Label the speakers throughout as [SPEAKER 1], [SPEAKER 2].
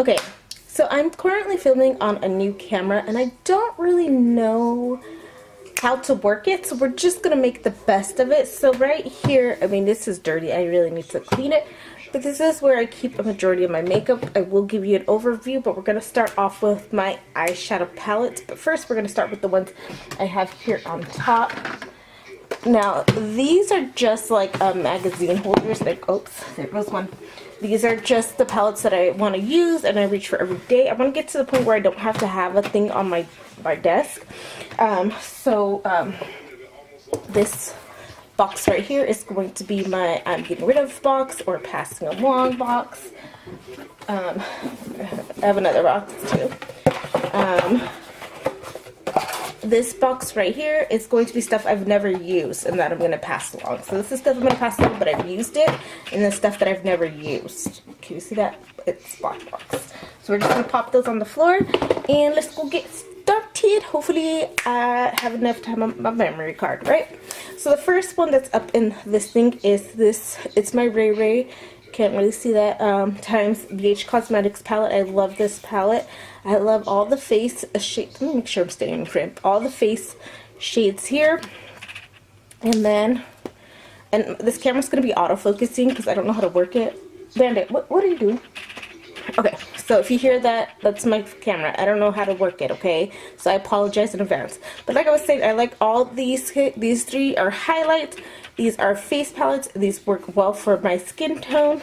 [SPEAKER 1] Okay, so I'm currently filming on a new camera and I don't really know how to work it, so we're just gonna make the best of it. So right here, I mean, this is dirty, I really need to clean it, but this is where I keep a majority of my makeup. I will give you an overview, but we're gonna start off with my eyeshadow palettes. But first we're gonna start with the ones I have here on top. Now these are just like magazine holders, like, oops, there goes one. These are just the palettes that I want to use and I reach for every day. I want to get to the point where I don't have to have a thing on my desk. This box right here is going to be my I'm getting rid of box or passing along box. I have another box too. This box right here is going to be stuff I've never used and that I'm going to pass along. So this is stuff I'm going to pass along, but I've used it, and the stuff that I've never used. Can you see that? It's Splashbox. So we're just going to pop those on the floor, and let's go get started. Hopefully I have enough time on my memory card, right? So the first one that's up in this thing is this. It's my Ray Ray. Can't really see that, times BH Cosmetics palette. I love this palette. I love all the face shades. Let me make sure I'm staying in frame. All the face shades here. And then, and this camera's going to be autofocusing because I don't know how to work it. Bandit, what are you doing? Okay, so if you hear that, that's my camera. I don't know how to work it, okay? So I apologize in advance. But like I was saying, I like all these three are highlights. These are face palettes. These work well for my skin tone.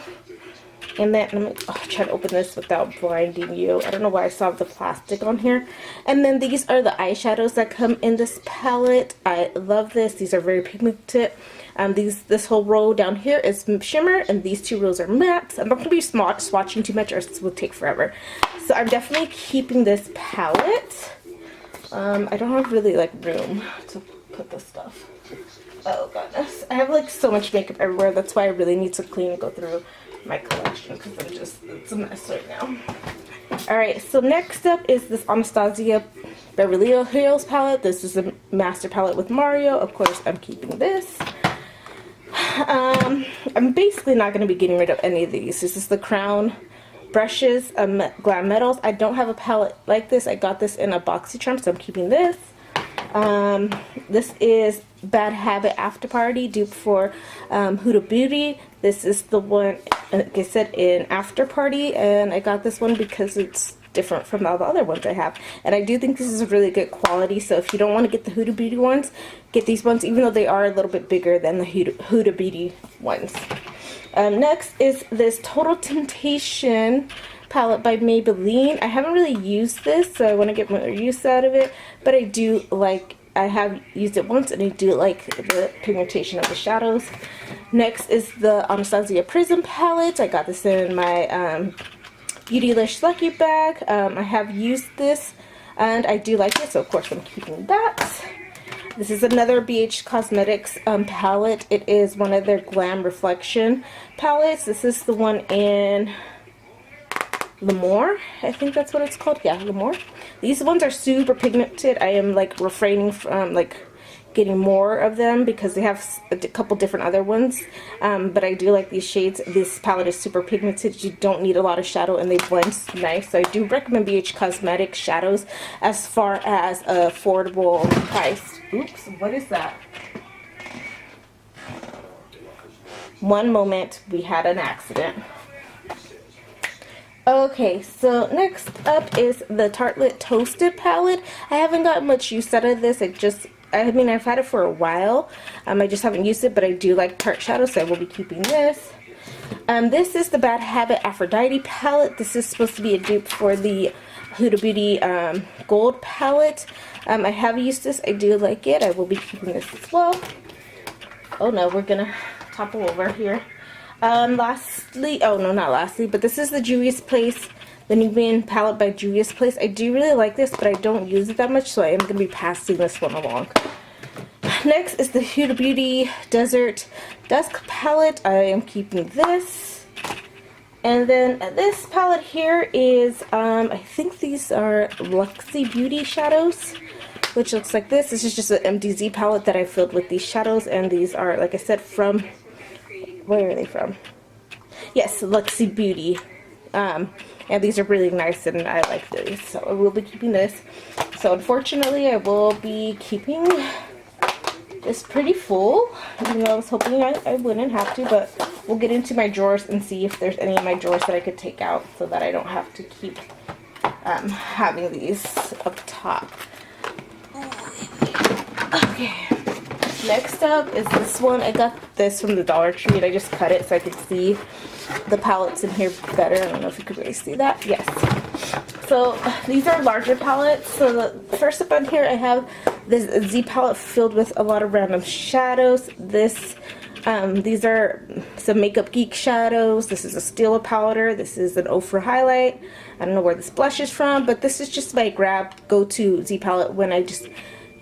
[SPEAKER 1] And then, I'm try to open this without blinding you. I don't know why I saw the plastic on here. And then these are the eyeshadows that come in this palette. I love this. These are very pigmented. This whole row down here is shimmer, and these two rows are mattes. I'm not going to be swatching too much or it will take forever. So I'm definitely keeping this palette. I don't have really like room to put this stuff. Oh goodness. I have like so much makeup everywhere. That's why I really need to clean and go through my collection because it's a mess right now. Alright, so next up is this Anastasia Beverly Hills palette. This is a master palette with Mario. Of course, I'm keeping this. I'm basically not going to be getting rid of any of these. This is the Crown brushes, Glam Metals. I don't have a palette like this. I got this in a BoxyCharm, so I'm keeping this. This is Bad Habit After Party, dupe for Huda Beauty. This is the one, like I said, in After Party, and I got this one because it's different from all the other ones I have. And I do think this is a really good quality, so if you don't want to get the Huda Beauty ones, get these ones, even though they are a little bit bigger than the Huda Beauty ones. Next is this Total Temptation palette by Maybelline. I haven't really used this, so I want to get more use out of it, but I do like, I have used it once and I do like the pigmentation of the shadows. Next is the Anastasia Prism palette. I got this in my Beautylish Lucky bag. I have used this and I do like it, so of course I'm keeping that. This is another BH Cosmetics palette. It is one of their Glam Reflection palettes. This is the one in L'Amour, I think that's what it's called. Yeah, L'Amour. These ones are super pigmented. I am like refraining from like getting more of them because they have a couple different other ones. But I do like these shades. This palette is super pigmented. You don't need a lot of shadow and they blend nice. So I do recommend BH Cosmetics shadows as far as affordable price. Oops, what is that? One moment, we had an accident. Okay, so next up is the Tartelette Toasted palette. I haven't gotten much use out of this. I mean, I've had it for a while. I just haven't used it, but I do like Tarte shadows, so I will be keeping this. This is the Bad Habit Aphrodite palette. This is supposed to be a dupe for the Huda Beauty Gold palette. I have used this. I do like it. I will be keeping this as well. Oh no, we're gonna topple over here. Lastly, oh no, not lastly, but this is the Juvia's Place, the Nubian palette by Juvia's Place. I do really like this, but I don't use it that much, so I am going to be passing this one along. Next is the Huda Beauty Desert Dusk palette. I am keeping this. And then this palette here is, I think these are Luxy Beauty shadows, which looks like this. This is just an MDZ palette that I filled with these shadows, and these are, like I said, from, where are they from? Yes, Luxy Beauty And these are really nice and I like these, so I will be keeping this. So unfortunately I will be keeping this pretty full, even though I was hoping I wouldn't have to, but we'll get into my drawers and see if there's any of my drawers that I could take out so that I don't have to keep having these up top. Okay, next up is this one. I got this from the Dollar Tree and I just cut it so I could see the palettes in here better. I don't know if you could really see that. Yes. So these are larger palettes. So the first up on here I have this Z palette filled with a lot of random shadows. These are some Makeup Geek shadows. This is a Stila powder. This is an Ofra highlight. I don't know where this blush is from, but this is just my go-to Z palette when I just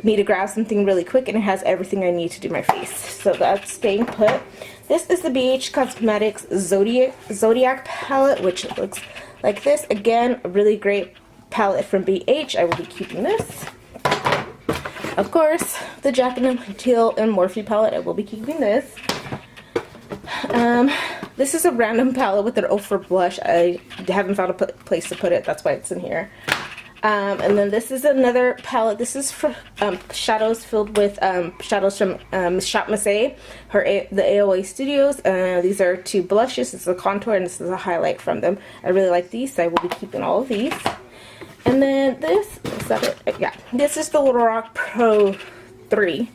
[SPEAKER 1] need to grab something really quick, and it has everything I need to do my face. So that's staying put. This is the BH Cosmetics Zodiac palette, which looks like this. Again, a really great palette from BH. I will be keeping this. Of course, the Jacqueline Teal and Morphe palette. I will be keeping this. This is a random palette with an Ofra blush. I haven't found a place to put it. That's why it's in here. And then this is another palette. This is for shadows filled with shadows from Shop Massé, the AOA Studios. These are two blushes. This is a contour and this is a highlight from them. I really like these, so I will be keeping all of these. And then this, is that it? Yeah, this is the Lorac Pro 3.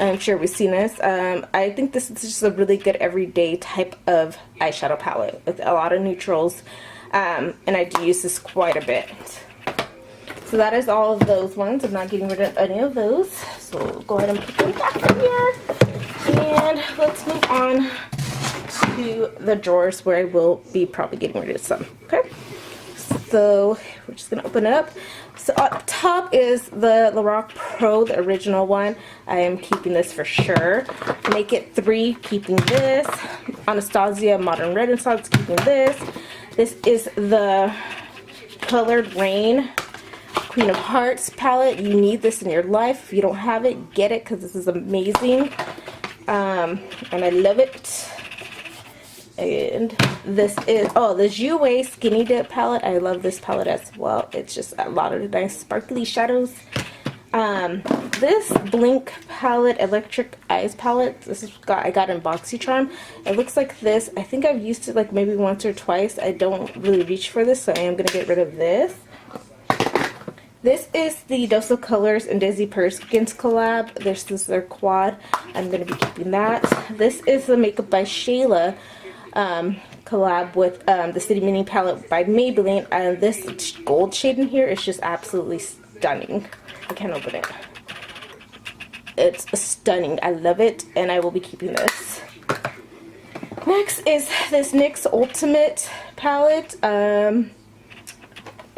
[SPEAKER 1] I'm sure we've seen this. I think this is just a really good everyday type of eyeshadow palette with a lot of neutrals. And I do use this quite a bit. So that is all of those ones. I'm not getting rid of any of those. So we'll go ahead and put them back in here. And let's move on to the drawers where I will be probably getting rid of some. Okay. So we're just going to open it up. So up top is the Lorac Pro, the original one. I am keeping this for sure. Make It 3, keeping this. Anastasia Modern Renaissance, keeping this. This is the Colored Rain Queen of Hearts palette. You need this in your life. If you don't have it, get it because this is amazing. And I love it. And this is, the Jouer Skinny Dip palette. I love this palette as well. It's just a lot of nice sparkly shadows. This Blink palette, Electric Eyes palette, I got in BoxyCharm. It looks like this. I think I've used it like maybe once or twice. I don't really reach for this, so I am going to get rid of this. This is the Dose of Colors and Dizzy Perkins collab. This is their quad. I'm going to be keeping that. This is the Makeup by Shayla collab with the City Mini palette by Maybelline. And this gold shade in here is just absolutely stunning. I can't open it. It's stunning. I love it, and I will be keeping this. Next is this NYX Ultimate palette.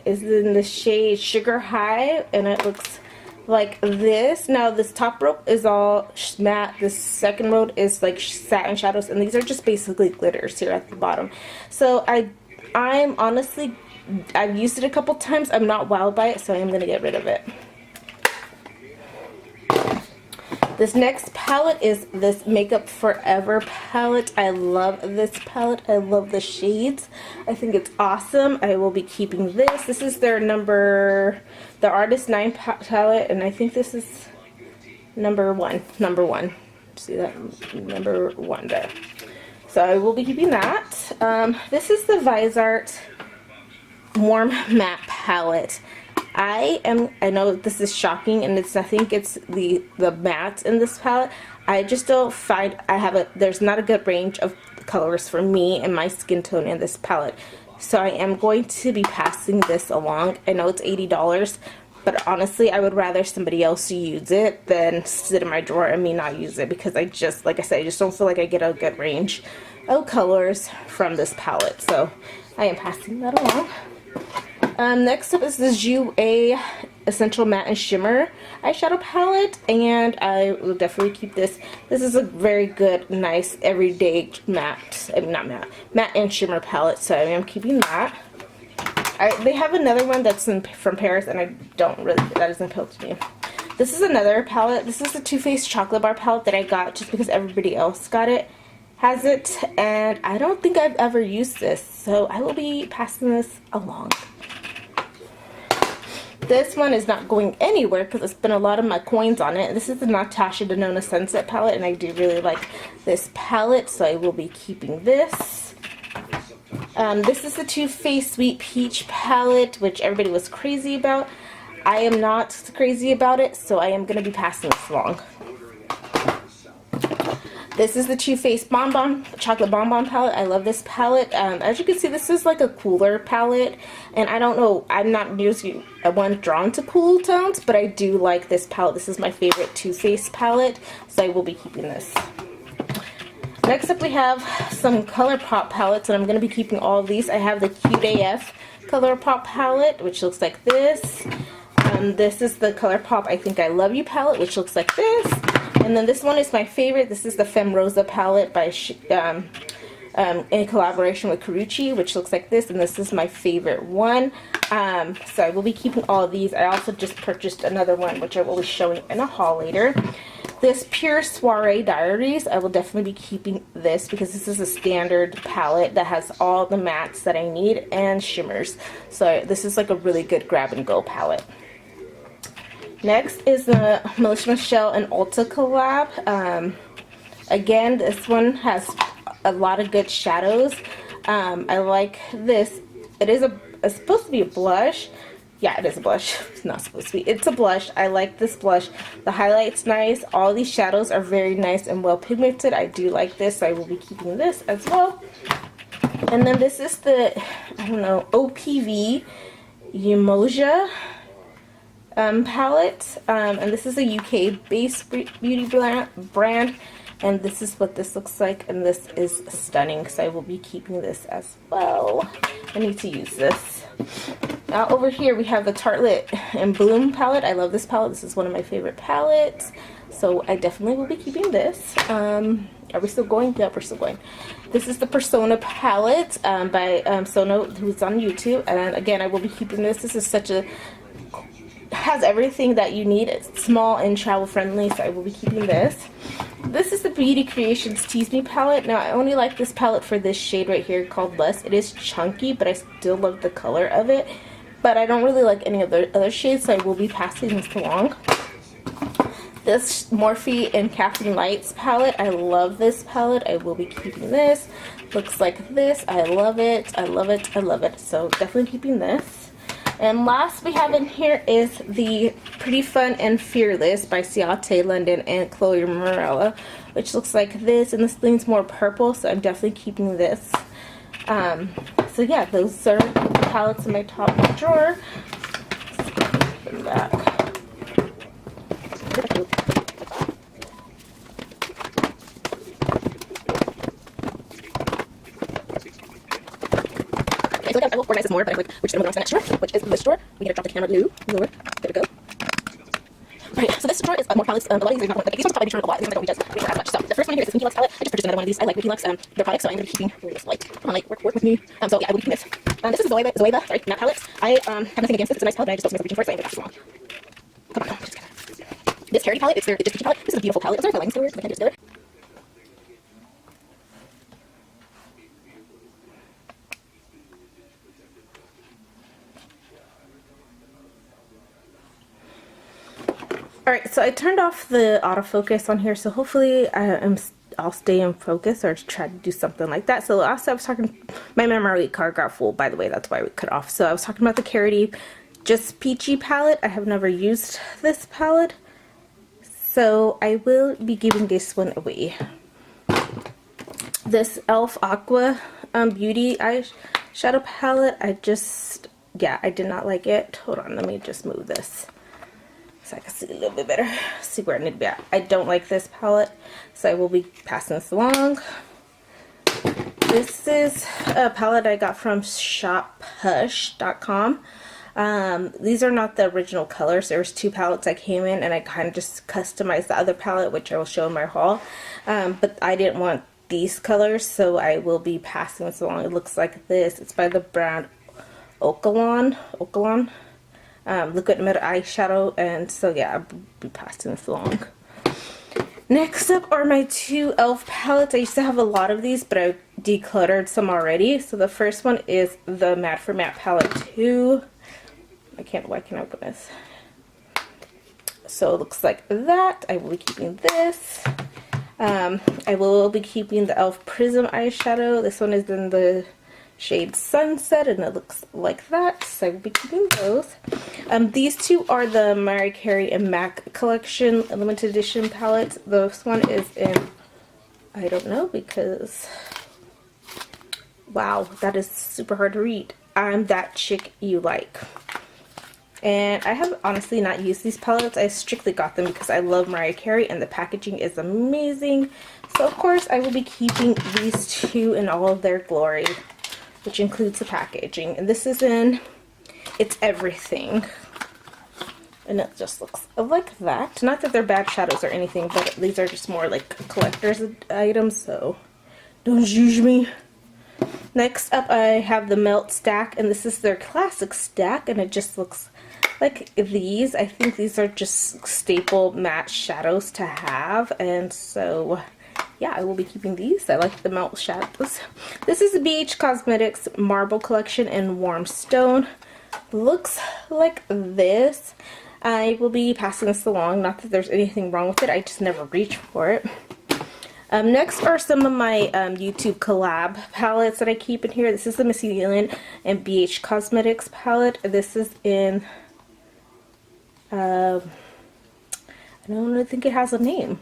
[SPEAKER 1] Is in the shade Sugar High, and it looks like this. Now this top row is all matte. This second row is like satin shadows, and these are just basically glitters here at the bottom. So I'm honestly, I've used it a couple times. I'm not wowed by it, so I am going to get rid of it. This next palette is this Makeup Forever palette. I love this palette. I love the shades. I think it's awesome. I will be keeping this. This is their the Artist 9 palette, and I think this is number one. See that? Number 1 there. So I will be keeping that. This is the Visart Warm Matte palette. I know this is shocking, and I think it's the mattes in this palette. I just don't find there's not a good range of colors for me and my skin tone in this palette. So I am going to be passing this along. I know it's $80, but honestly, I would rather somebody else use it than sit in my drawer and me not use it, because I just, like I said, I just don't feel like I get a good range of colors from this palette. So I am passing that along. Next up is the Jouer Essential Matte and Shimmer eyeshadow palette, and I will definitely keep this. This is a very good, nice, everyday matte and shimmer palette, so I am keeping that. They have another one that's from Paris, and that doesn't appeal to me. This is another palette. This is the Too Faced Chocolate Bar palette that I got just because everybody else got it. has it, and I don't think I've ever used this, so I will be passing this along. This one is not going anywhere because I spent a lot of my coins on it. This is the Natasha Denona Sunset palette, and I do really like this palette, so I will be keeping this. This is the Too Faced Sweet Peach palette, which everybody was crazy about. I am not crazy about it, so I am going to be passing this along. This is the Too Faced Chocolate Bonbon palette. I love this palette. As you can see, this is like a cooler palette. And I don't know, I'm not usually one drawn to cool tones, but I do like this palette. This is my favorite Too Faced palette, so I will be keeping this. Next up we have some ColourPop palettes, and I'm going to be keeping all of these. I have the Cute AF ColourPop palette, which looks like this. This is the ColourPop I Think I Love You palette, which looks like this. And then this one is my favorite. This is the Femme Rosa palette by in collaboration with Carucci, which looks like this. And this is my favorite one. So I will be keeping all of these. I also just purchased another one, which I will be showing in a haul later. This Pure Soiree Diaries, I will definitely be keeping this because this is a standard palette that has all the mattes that I need and shimmers. So this is like a really good grab and go palette. Next is the Melissa Michelle and Ulta collab. Again, this one has a lot of good shadows. I like this. It's supposed to be a blush. Yeah, it is a blush. It's not supposed to be. It's a blush. I like this blush. The highlight's nice. All these shadows are very nice and well pigmented. I do like this, so I will be keeping this as well. And then this is the, I don't know, OPV Umoja palette, and this is a UK based beauty brand, and this is what this looks like, and this is stunning, so I will be keeping this as well. I need to use this. Now over here we have the Tartelette and Bloom palette. I love this palette. This is one of my favorite palettes, so I definitely will be keeping this. Are we still going? Yep, we're still going. This is the Persona palette by Sono, who's on YouTube, and again I will be keeping this. This is such a has everything that you need. It's small and travel friendly, so I will be keeping this. This is the Beauty Creations Tease Me palette. Now I only like this palette for this shade right here called Lust. It is chunky, but I still love the color of it, but I don't really like any of the other shades, so I will be passing this along. This Morphe and Caffeine Lights palette, I love this palette. I will be keeping this. Looks like this. I love it. I love it. I love it. So definitely keeping this. And last we have in here is the Pretty Fun and Fearless by Ciate London and Chloe Morella, which looks like this, and this leans more purple, so I'm definitely keeping this. So yeah, those are the palettes in my top drawer. Put them back. I will organize this more, but I'm like, we're just going to move on to the next drawer, which is this drawer. We need to drop the camera lower. There we go. Right, so this drawer is more palettes. A lot of these are not, like, these ones probably return a lot. These ones I don't read as much. So the first one here is the Sneaky Lux palette. I just purchased another one of these. I like Sneaky Lux, their products, so I'm going to be keeping this light. Come on, like, work with me. So yeah, I will be keeping this. This is Zoeva, sorry, matte palette. I have nothing against this. It's a nice palette, but I just don't remember reaching for it, so I'm going to pass it along. Come on, just this Harry palette, it's their Just Peachy palette. This is a beautiful palette. I'm sorry if the lighting's still weird, but I can't do it together. Alright, so I turned off the autofocus on here, so hopefully I'll stay in focus or try to do something like that. So also I was talking, my memory card got full, by the way, that's why we cut off. So I was talking about the Carity Just Peachy palette. I have never used this palette, so I will be giving this one away. This e.l.f. Aqua Beauty Eyeshadow palette, I did not like it. Hold on, let me just move this so I can see a little bit better, see where I need to be at. I don't like this palette, so I will be passing this along. This is a palette I got from shophush.com. These are not the original colors. There was two palettes that came in, and I kind of just customized the other palette, which I will show in my haul. But I didn't want these colors, so I will be passing this along. It looks like this. It's by the brand Okalon. Liquid Matte Eyeshadow, and so yeah, I'll be passing this along. Next up are my two e.l.f. palettes. I used to have a lot of these, but I decluttered some already. So the first one is the Matte for Matte palette 2. Why can't I open this? So it looks like that. I will be keeping this. I will be keeping the e.l.f. Prism eyeshadow. This one is in the shade Sunset, and it looks like that. So I will be keeping those. These two are the Mariah Carey and MAC collection limited edition palettes. This one is in, I don't know, because wow, that is super hard to read. I'm That Chick You Like. And I have honestly not used these palettes. I strictly got them because I love Mariah Carey and the packaging is amazing. So of course I will be keeping these two in all of their glory, which includes the packaging. And this is in It's Everything. And it just looks like that. Not that they're bad shadows or anything, but these are just more like collector's items, so don't judge me. Next up I have the Melt stack, and this is their classic stack, and it just looks like these. I think these are just staple matte shadows to have, and so yeah, I will be keeping these. I like the Melt shadows. This is the BH Cosmetics Marble Collection in Warm Stone. Looks like this. I will be passing this along, not that there's anything wrong with it, I just never reach for it. Next are some of my YouTube collab palettes that I keep in here. This is the Missy Elliott and BH Cosmetics palette. This is in, I don't think it has a name.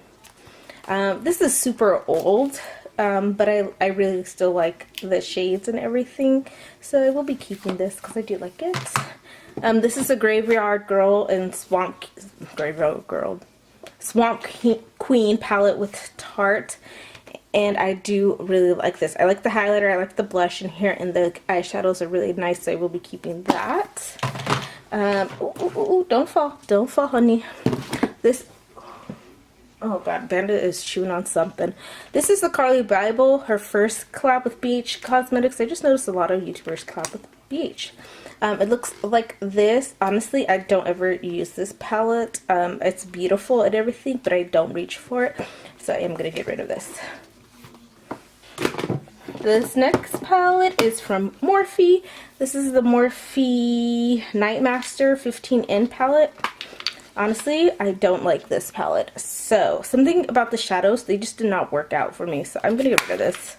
[SPEAKER 1] This is super old, but I really still like the shades and everything, so I will be keeping this because I do like it. This is a Graveyard Girl and Swamp Queen palette with Tarte, and I do really like this. I like the highlighter, I like the blush in here, and the eyeshadows are really nice, so I will be keeping that. Ooh, don't fall, honey. This, oh god, Bandit is chewing on something. This is the Carly Bible, her first collab with BH Cosmetics. I just noticed a lot of YouTubers collab with BH. It looks like this. Honestly, I don't ever use this palette. It's beautiful and everything, but I don't reach for it, so I am going to get rid of this. This next palette is from Morphe. This is the Morphe Nightmaster 15N palette. Honestly, I don't like this palette. So, something about the shadows, they just did not work out for me, so I'm going to get rid of this.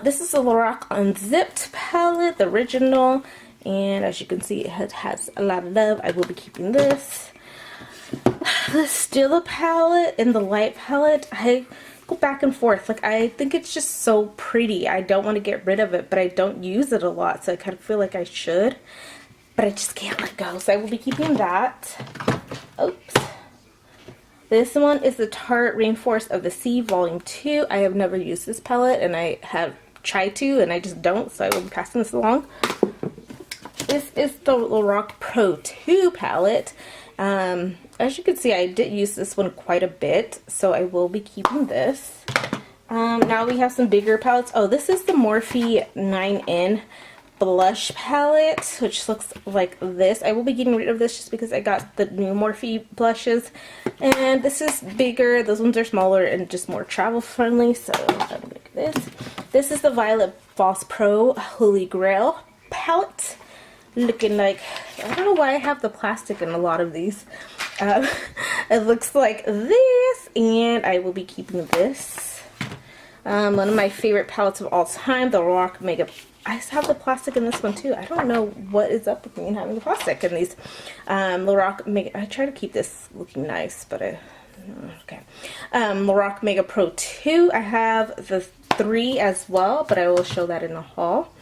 [SPEAKER 1] This is the Lorac Unzipped palette, the original, and as you can see, it has a lot of love. I will be keeping this. The Stila palette and the Light palette, I go back and forth. Like, I think it's just so pretty. I don't want to get rid of it, but I don't use it a lot, so I kind of feel like I should, but I just can't let go, so I will be keeping that. Oops. This one is the Tarte Rainforest of the Sea Volume 2. I have never used this palette, and I have tried to, and I just don't, so I will be passing this along. This is the Lorac Pro 2 palette. As you can see, I did use this one quite a bit, so I will be keeping this. Now we have some bigger palettes. Oh, this is the Morphe 9N blush palette, which looks like this. I will be getting rid of this just because I got the new Morphe blushes, and this is bigger. Those ones are smaller and just more travel friendly, so I'll make this. This is the Violet Voss Pro Holy Grail palette, looking like, I don't know why I have the plastic in a lot of these. It looks like this, and I will be keeping this. One of my favorite palettes of all time, the Lorac Mega. I have the plastic in this one too. I don't know what is up with me and having the plastic in these. Lorac Mega. I try to keep this looking nice, but okay. Lorac Mega Pro 2. I have the 3 as well, but I will show that in the haul.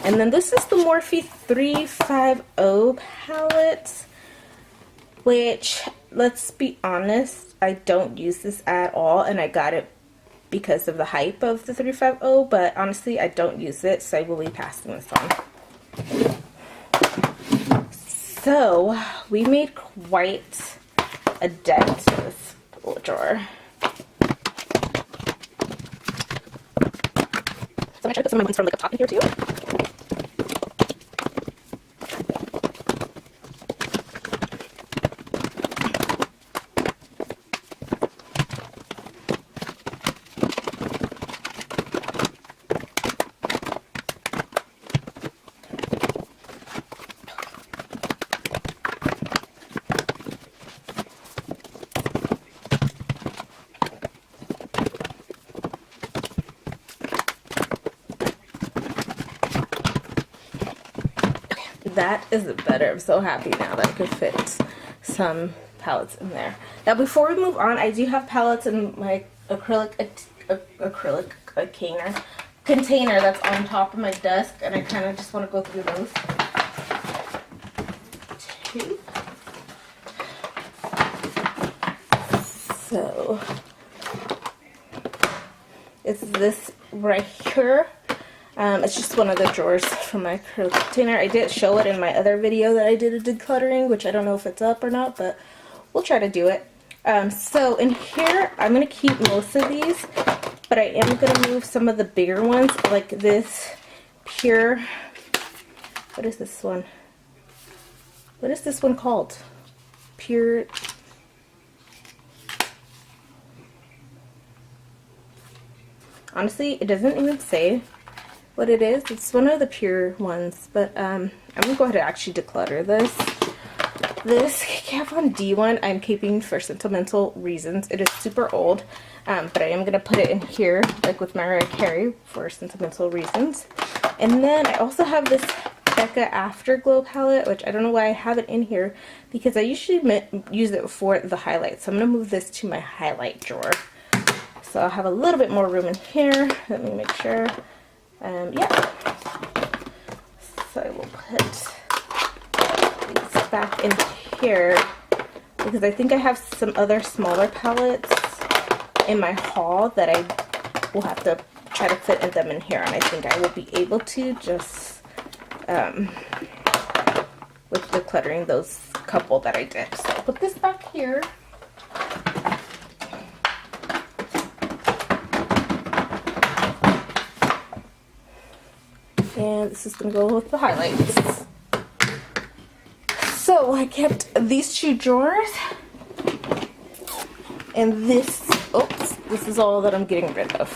[SPEAKER 1] And then this is the Morphe 350 palette, which, let's be honest, I don't use this at all, and I got it because of the hype of the 350, but honestly I don't use it, so I will be passing this on. So we made quite a dent in this little drawer. So I'm going to try to put some of my ones from like up top in here too. that is better. I'm so happy now that I could fit some palettes in there. Now before we move on, I do have palettes in my acrylic container that's on top of my desk, and I kind of just want to go through those too. So it's this right here. It's just one of the drawers from my acrylic container. I did show it in my other video that I did a decluttering, which I don't know if it's up or not, but we'll try to do it. So in here, I'm going to keep most of these, but I am going to move some of the bigger ones, like this pure, what is this one? What is this one called? Pure, honestly, it doesn't even say what it is. It's one of the pure ones, but I'm going to go ahead and actually declutter this. This Kat Von D one I'm keeping for sentimental reasons. It is super old, but I am going to put it in here, like with Mariah Carey, for sentimental reasons. And then I also have this Becca Afterglow palette, which I don't know why I have it in here, because I usually use it for the highlights. So I'm going to move this to my highlight drawer. So I'll have a little bit more room in here. Let me make sure. Yeah. So I will put these back in here, because I think I have some other smaller palettes in my haul that I will have to try to fit them in here, and I think I will be able to, just with decluttering those couple that I did. So I'll put this back here. And this is going to go with the highlights. So I kept these two drawers. And this, oops, this is all that I'm getting rid of.